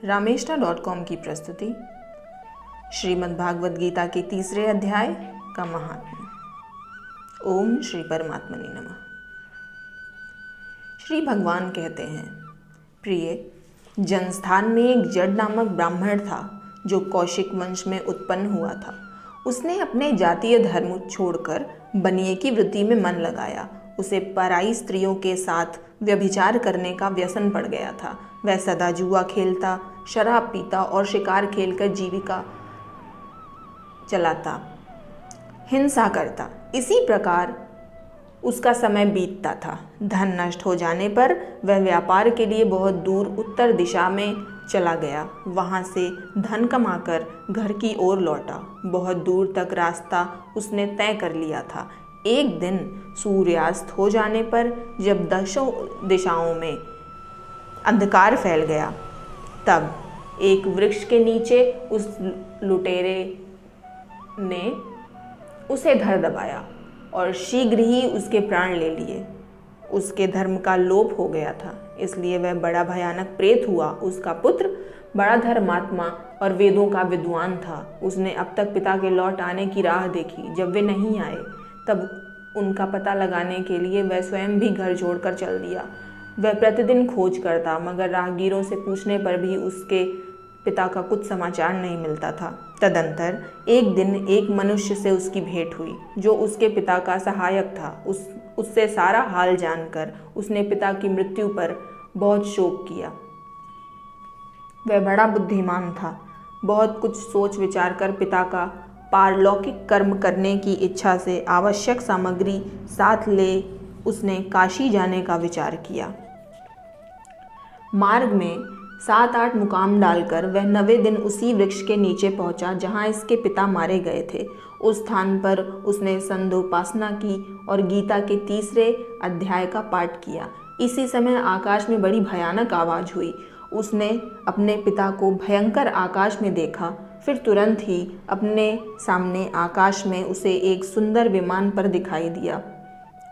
रामेष्टा.com की प्रस्तुति श्रीमद् भागवत गीता के 3 अध्याय का महात्म्य। ओम श्री परमात्मने नमः। श्री भगवान कहते हैं, प्रिय, जनस्थान में एक जड़ नामक ब्राह्मण था जो कौशिक वंश में उत्पन्न हुआ था। उसने अपने जातीय धर्म छोड़कर बनिए की वृत्ति में मन लगाया। उसे पराई स्त्रियों के साथ व्यभिचार करने का व्यसन पड़ गया था। वह सदा जुआ खेलता, शराब पीता और शिकार खेलकर जीविका चलाता, हिंसा करता। इसी प्रकार उसका समय बीतता था। धन नष्ट हो जाने पर वह व्यापार के लिए बहुत दूर उत्तर दिशा में चला गया। वहाँ से धन कमाकर घर की ओर लौटा। बहुत दूर तक रास्ता उसने तय कर लिया था। एक दिन सूर्यास्त हो जाने पर जब दशों दिशाओं में अंधकार फैल गया, तब एक वृक्ष के नीचे उस लुटेरे ने उसे धर दबाया और शीघ्र ही उसके प्राण ले लिए। उसके धर्म का लोप हो गया था, इसलिए वह बड़ा भयानक प्रेत हुआ। उसका पुत्र बड़ा धर्मात्मा और वेदों का विद्वान था। उसने अब तक पिता के लौट आने की राह देखी। जब वे नहीं आए तब उनका पता लगाने के लिए वह स्वयं भी घर छोड़कर चल दिया। वह प्रतिदिन खोज करता, मगर राहगीरों से पूछने पर भी उसके पिता का कुछ समाचार नहीं मिलता था। तदंतर एक दिन एक मनुष्य से उसकी भेंट हुई जो उसके पिता का सहायक था। उससे सारा हाल जानकर उसने पिता की मृत्यु पर बहुत शोक किया। वह बड़ा बुद्धिमान था। बहुत कुछ सोच विचार कर पिता का पारलौकिक कर्म करने की इच्छा से आवश्यक सामग्री साथ ले उसने काशी जाने का विचार किया। मार्ग में 7-8 मुकाम डालकर वह 9वें दिन उसी वृक्ष के नीचे पहुंचा जहां इसके पिता मारे गए थे। उस स्थान पर उसने संध्योपासना की और गीता के 3 अध्याय का पाठ किया। इसी समय आकाश में बड़ी भयानक आवाज हुई। उसने अपने पिता को भयंकर आकाश में देखा। फिर तुरंत ही अपने सामने आकाश में उसे एक सुंदर विमान पर दिखाई दिया।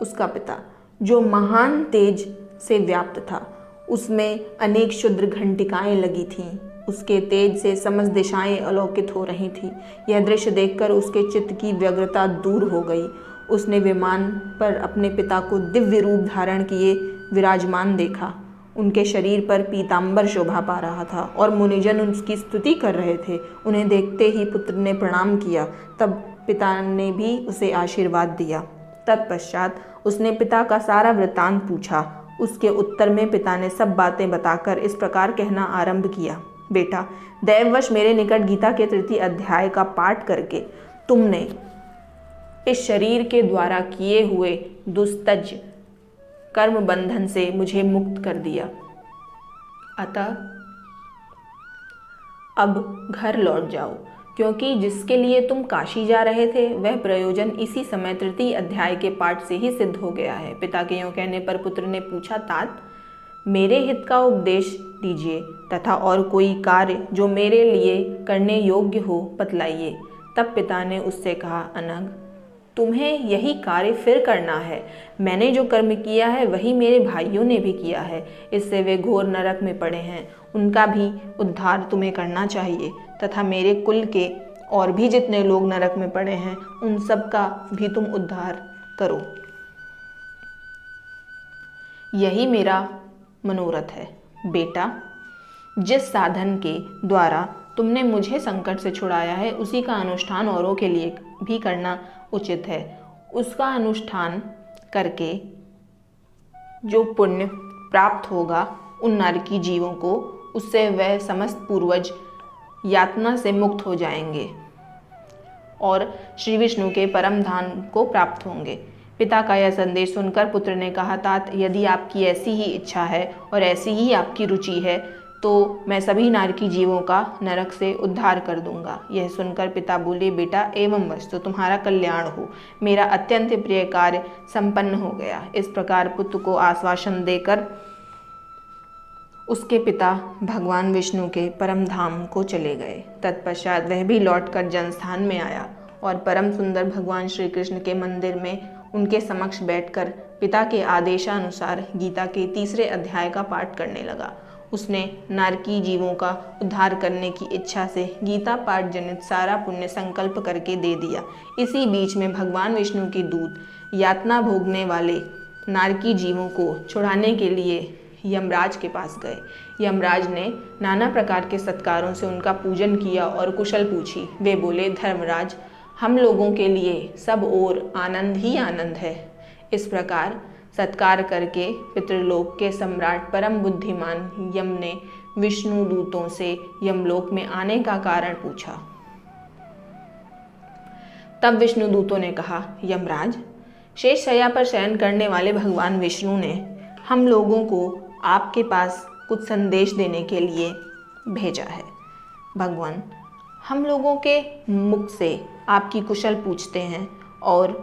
उसका पिता, जो महान तेज से व्याप्त था, उसमें अनेक क्षुद्र घंटिकाएं लगी थीं। उसके तेज से समस्त दिशाएं अलौकित हो रही थीं। यह दृश्य देखकर उसके चित्त की व्यग्रता दूर हो गई। उसने विमान पर अपने पिता को दिव्य रूप धारण किए विराजमान देखा। उनके शरीर पर पीतांबर शोभा पा रहा था और मुनिजन उसकी स्तुति कर रहे थे। उन्हें देखते ही पुत्र ने प्रणाम किया। तब पिता ने भी उसे आशीर्वाद दिया। तत्पश्चात उसने पिता का सारा वृत्तांत पूछा। उसके उत्तर में पिता ने सब बातें बताकर इस प्रकार कहना आरंभ किया, बेटा, दैववश मेरे निकट गीता के 3 अध्याय का पाठ करके तुमने इस शरीर के द्वारा किए हुए दुस्तज कर्म बंधन से मुझे मुक्त कर दिया। अतः अब घर लौट जाओ, क्योंकि जिसके लिए तुम काशी जा रहे थे वह प्रयोजन इसी समय 3 अध्याय के पाठ से ही सिद्ध हो गया है। पिता के यूँ कहने पर पुत्र ने पूछा, तात, मेरे हित का उपदेश दीजिए तथा और कोई कार्य जो मेरे लिए करने योग्य हो बतलाइए। तब पिता ने उससे कहा, अनग, तुम्हें यही कार्य फिर करना है। मैंने जो कर्म किया है वही मेरे भाइयों ने भी किया है। इससे वे घोर नरक में पड़े हैं। उनका भी उद्धार तुम्हें करना चाहिए तथा मेरे कुल के और भी जितने लोग नरक में पड़े हैं उन सब का भी तुम उद्धार करो। यही मेरा मनोरथ है। बेटा, जिस साधन के द्वारा तुमने मुझे संकट से छुड़ाया है उसी का अनुष्ठान औरों के लिए भी करना उचित है। उसका अनुष्ठान करके जो पुण्य प्राप्त होगा उन नरकी जीवों को, उससे वह समस्त पूर्वज यातना से मुक्त हो जाएंगे और श्री विष्णु के परम धाम को प्राप्त होंगे। पिता का यह संदेश सुनकर पुत्र ने कहा, तात, यदि आपकी ऐसी ही इच्छा है और ऐसी ही आपकी रुचि है तो मैं सभी नारकी जीवों का नरक से उद्धार कर दूंगा। यह सुनकर पिता बोले, बेटा, एवं वस्तु तुम्हारा कल्याण हो। मेरा अत्यंत प्रिय कार्य संपन्न हो गया। इस प्रकार पुत्र को आश्वासन देकर उसके पिता भगवान विष्णु के परम धाम को चले गए। तत्पश्चात वह भी लौटकर जनस्थान में आया और परम सुंदर भगवान श्री कृष्ण के मंदिर में उनके समक्ष बैठकर पिता के आदेशानुसार गीता के 3 अध्याय का पाठ करने लगा। उसने नारकी जीवों का उद्धार करने की इच्छा से गीता पाठ जनित सारा पुण्य संकल्प करके दे दिया। इसी बीच में भगवान विष्णु के दूत यातना भोगने वाले नारकी जीवों को छुड़ाने के लिए यमराज के पास गए। यमराज ने नाना प्रकार के सत्कारों से उनका पूजन किया और कुशल पूछी। वे बोले, धर्मराज, हम लोगों के लिए सब ओर आनंद ही आनंद है। इस प्रकार सत्कार करके पितृलोक के सम्राट परम बुद्धिमान यम ने विष्णु दूतों से यमलोक में आने का कारण पूछा। तब विष्णु दूतों ने कहा, यमराज, शेष शैया पर शयन करने वाले भगवान विष्णु ने हम लोगों को आपके पास कुछ संदेश देने के लिए भेजा है। भगवान हम लोगों के मुख से आपकी कुशल पूछते हैं और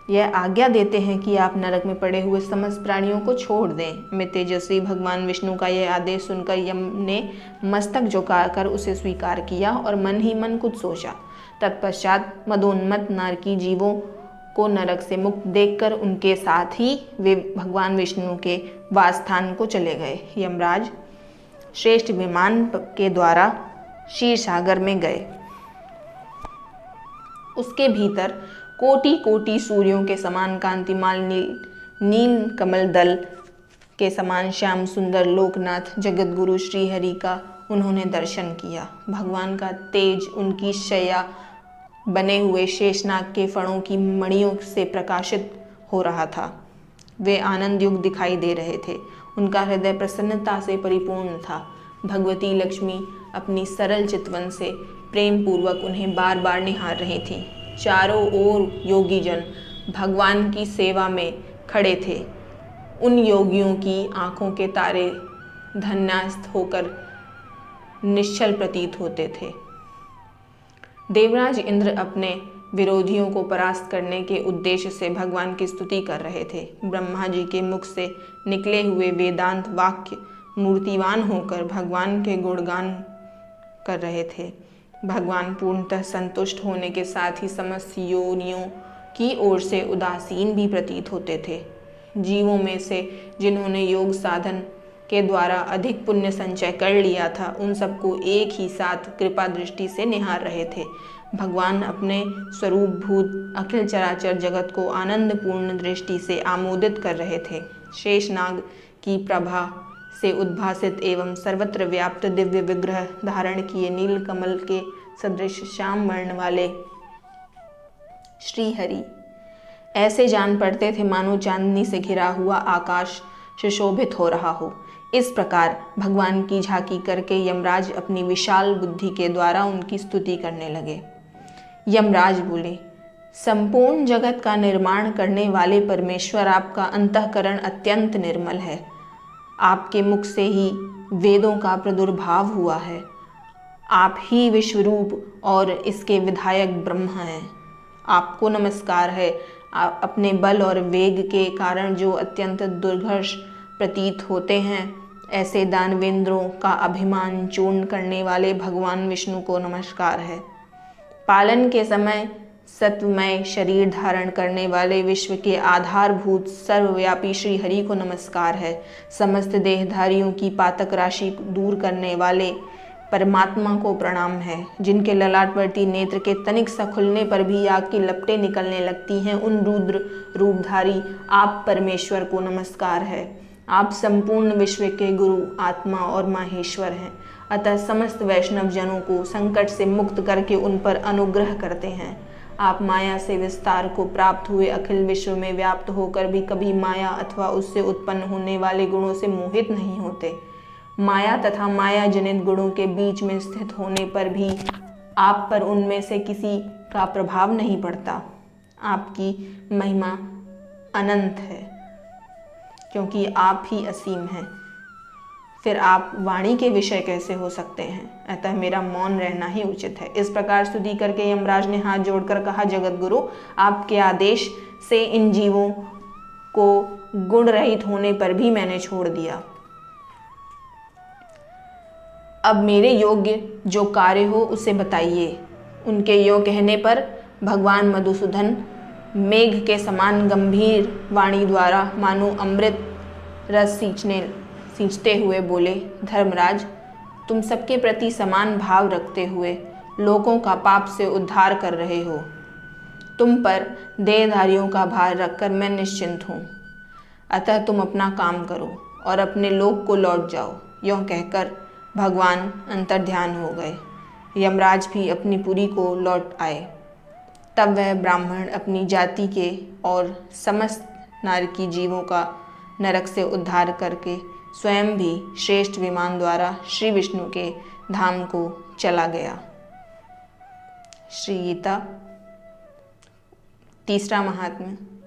यह आज्ञा देते हैं कि आप नरक में पड़े हुए समस्त प्राणियों को छोड़ दें। में तेजस्वी भगवान विष्णु का यह आदेश सुनकर यम ने मस्तक झुकाकर उसे स्वीकार किया और मन ही मन कुछ सोचा। तत्पश्चात मदोन्मत्त नारकी जीवों को नरक से मुक्त देखकर उनके साथ ही वे भगवान विष्णु के वासस्थान को चले गए। यमराज श्रेष्ठ विमान के द्वारा क्षीर सागर में गए। उसके भीतर कोटि कोटि सूर्यों के समान कांतिमाल नील कमल दल के समान श्याम सुंदर लोकनाथ जगतगुरु श्रीहरि का उन्होंने दर्शन किया। भगवान का तेज उनकी शैया बने हुए शेषनाग के फणों की मणियों से प्रकाशित हो रहा था। वे आनंद युक्त दिखाई दे रहे थे। उनका हृदय प्रसन्नता से परिपूर्ण था। भगवती लक्ष्मी अपनी सरल चितवन से प्रेम पूर्वक उन्हें बार बार निहार रही थी। चारों ओर योगी जन भगवान की सेवा में खड़े थे। उन योगियों की आंखों के तारे धन्यास्त होकर निश्चल प्रतीत होते थे। देवराज इंद्र अपने विरोधियों को परास्त करने के उद्देश्य से भगवान की स्तुति कर रहे थे। ब्रह्मा जी के मुख से निकले हुए वेदांत वाक्य मूर्तिवान होकर भगवान के गुणगान कर रहे थे। भगवान पूर्णतः संतुष्ट होने के साथ ही समस्त योनियों की ओर से उदासीन भी प्रतीत होते थे। जीवों में से जिन्होंने योग साधन के द्वारा अधिक पुण्य संचय कर लिया था, उन सबको एक ही साथ कृपा दृष्टि से निहार रहे थे। भगवान अपने स्वरूप भूत अखिल चराचर जगत को आनंद पूर्ण दृष्टि से आमोदित कर रहे थे। शेषनाग की प्रभा से उद्भासित एवं सर्वत्र व्याप्त दिव्य विग्रह धारण किए नील कमल के सदृश श्याम वर्ण वाले श्रीहरि ऐसे जान पड़ते थे मानो चांदनी से घिरा हुआ आकाश सुशोभित हो रहा हो। इस प्रकार भगवान की झांकी करके यमराज अपनी विशाल बुद्धि के द्वारा उनकी स्तुति करने लगे। यमराज बोले, संपूर्ण जगत का निर्माण करने वाले परमेश्वर, आपका अंतःकरण अत्यंत निर्मल है। आपके मुख से ही वेदों का प्रादुर्भाव हुआ है। आप ही विश्वरूप और इसके विधायक ब्रह्म हैं। आपको नमस्कार है। आप अपने बल और वेग के कारण जो अत्यंत दुर्धर्ष प्रतीत होते हैं, ऐसे दानवेंद्रों का अभिमान चूर्ण करने वाले भगवान विष्णु को नमस्कार है। पालन के समय सत्वमय शरीर धारण करने वाले विश्व के आधारभूत सर्वव्यापी श्री हरि को नमस्कार है। समस्त देहधारियों की पातक राशि दूर करने वाले परमात्मा को प्रणाम है। जिनके ललाटवर्ती नेत्र के तनिक सा खुलने पर भी आग की लपटें निकलने लगती हैं, उन रुद्र रूपधारी आप परमेश्वर को नमस्कार है। आप संपूर्ण विश्व के गुरु, आत्मा और माहेश्वर हैं। अतः समस्त वैष्णव जनों को संकट से मुक्त करके उन पर अनुग्रह करते हैं। आप माया से विस्तार को प्राप्त हुए अखिल विश्व में व्याप्त होकर भी कभी माया अथवा उससे उत्पन्न होने वाले गुणों से मोहित नहीं होते। माया तथा माया जनित गुणों के बीच में स्थित होने पर भी आप पर उनमें से किसी का प्रभाव नहीं पड़ता। आपकी महिमा अनंत है, क्योंकि आप ही असीम हैं। फिर आप वाणी के विषय कैसे हो सकते हैं? अतः मेरा मौन रहना ही उचित है। इस प्रकार स्तुति करके यमराज ने हाथ जोड़कर कहा, जगतगुरु, आपके आदेश से इन जीवों को गुण रहित होने पर भी मैंने छोड़ दिया। अब मेरे योग्य जो कार्य हो उसे बताइए। उनके यो कहने पर भगवान मधुसूदन मेघ के समान गंभीर वाणी द्वारा मानो अमृत रस सींचते हुए बोले, धर्मराज, तुम सबके प्रति समान भाव रखते हुए लोगों का पाप से उद्धार कर रहे हो। तुम पर देहधारियों का भार रखकर मैं निश्चिंत हूँ। अतः तुम अपना काम करो और अपने लोक को लौट जाओ। यों कहकर भगवान अंतर्ध्यान हो गए। यमराज भी अपनी पुरी को लौट आए। तब वह ब्राह्मण अपनी जाति के और समस्त नारकी जीवों का नरक से उद्धार करके स्वयं भी श्रेष्ठ विमान द्वारा श्री विष्णु के धाम को चला गया। श्री गीता तीसरा महात्म्य।